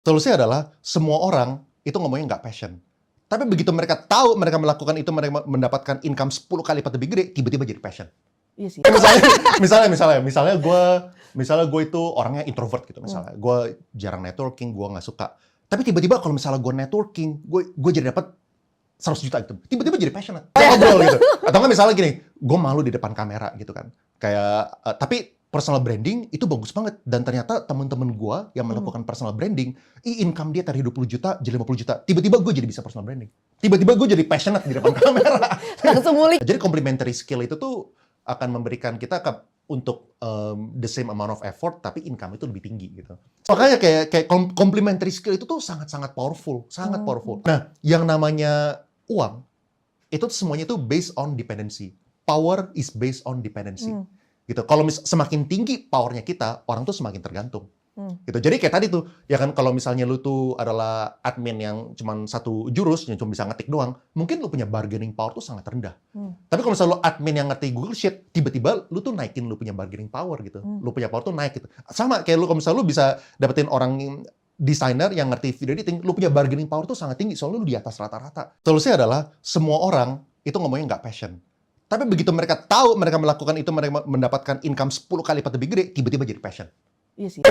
Solusinya adalah semua orang itu ngomongnya nggak passion. Tapi begitu mereka tahu mereka melakukan itu, mereka mendapatkan income 10 kali lipat lebih gede, tiba-tiba jadi passion. Iya sih. Misalnya gue itu orangnya introvert gitu misalnya. Gue jarang networking, gue nggak suka. Tapi tiba-tiba kalau misalnya gue networking, gue jadi dapat 100 juta gitu. Tiba-tiba jadi passionate. Kayak ngobrol gitu. Atau nggak misalnya gini, gue malu di depan kamera gitu kan. Kayak, tapi personal branding itu bagus banget. Dan ternyata teman-teman gue yang melakukan personal branding, income dia dari 20 juta jadi 50 juta. Tiba-tiba gue jadi bisa personal branding. Tiba-tiba gue jadi passionate di depan kamera. Langsung ngulik. Jadi complementary skill itu tuh akan memberikan kita untuk the same amount of effort, tapi income itu lebih tinggi gitu. Makanya kayak complementary skill itu tuh sangat-sangat powerful, sangat powerful. Nah, yang namanya uang, itu semuanya tuh based on dependency. Power is based on dependency. Gitu. Kalau semakin tinggi powernya kita, orang tuh semakin tergantung. Gitu. Jadi kayak tadi tuh, ya kan kalau misalnya lu tuh adalah admin yang cuma satu jurus, yang cuma bisa ngetik doang, mungkin lu punya bargaining power tuh sangat rendah. Tapi kalau misalnya lu admin yang ngerti Google Sheet, tiba-tiba lu tuh naikin lu punya bargaining power gitu. Lu punya power tuh naik gitu. Sama kayak lu kalau misalnya lu bisa dapetin orang desainer yang ngerti video editing, lu punya bargaining power tuh sangat tinggi, soalnya lu di atas rata-rata. Solusinya adalah semua orang itu ngomongnya nggak passion. Tapi begitu mereka tahu mereka melakukan itu, mereka mendapatkan income 10 kali lipat lebih gede, tiba-tiba jadi passion. Iya sih.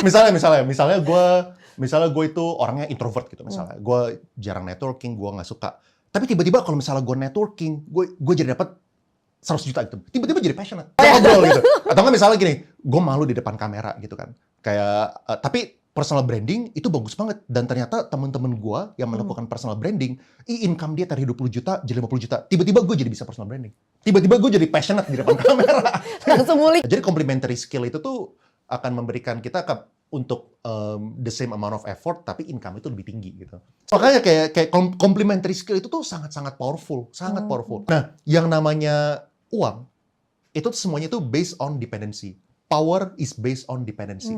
Misalnya gue itu orangnya introvert gitu misalnya. Gue jarang networking, gue nggak suka. Tapi tiba-tiba kalau misalnya gue networking, gue jadi dapat 100 juta gitu. Tiba-tiba jadi passionate. Kayak ngobrol gitu. Atau nggak misalnya gini, gue malu di depan kamera gitu kan. Kayak, tapi personal branding itu bagus banget. Dan ternyata teman-teman gue yang melakukan personal branding, income dia dari 20 juta jadi 50 juta. Tiba-tiba gue jadi bisa personal branding. Tiba-tiba gue jadi passionate di depan kamera. Langsung ngulik. Jadi complementary skill itu tuh akan memberikan kita untuk the same amount of effort, tapi income itu lebih tinggi gitu. Makanya kayak complementary skill itu tuh sangat-sangat powerful, sangat powerful. Nah, yang namanya uang, itu semuanya tuh based on dependency. Power is based on dependency.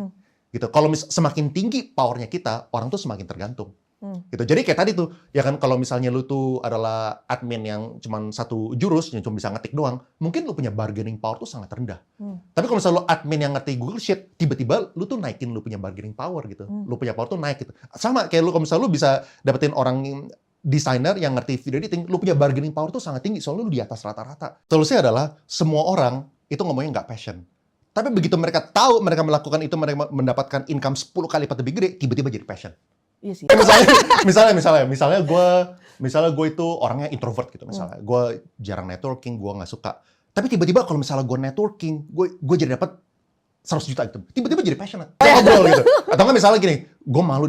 Gitu. Kalau semakin tinggi powernya kita, orang tuh semakin tergantung. Gitu. Jadi kayak tadi tuh, ya kan kalau misalnya lu tuh adalah admin yang cuma satu jurus, yang cuma bisa ngetik doang, mungkin lu punya bargaining power tuh sangat rendah. Tapi kalau misalnya lu admin yang ngerti Google Sheet, tiba-tiba lu tuh naikin lu punya bargaining power gitu. Lu punya power tuh naik gitu. Sama kayak lu kalau misalnya lu bisa dapetin orang desainer yang ngerti video editing, lu punya bargaining power tuh sangat tinggi, soalnya lu di atas rata-rata. Solusinya adalah semua orang itu ngomongnya nggak passion. Tapi begitu mereka tahu mereka melakukan itu, mereka mendapatkan income 10 kali lipat lebih gede, tiba-tiba jadi passion. Iya sih. Misalnya gue itu orangnya introvert gitu misalnya. Gue jarang networking, gue nggak suka. Tapi tiba-tiba kalau misalnya gue networking, gue jadi dapat 100 juta gitu. Tiba-tiba jadi passionate. Kayak ngobrol gitu. Atau nggak misalnya gini, gue malu di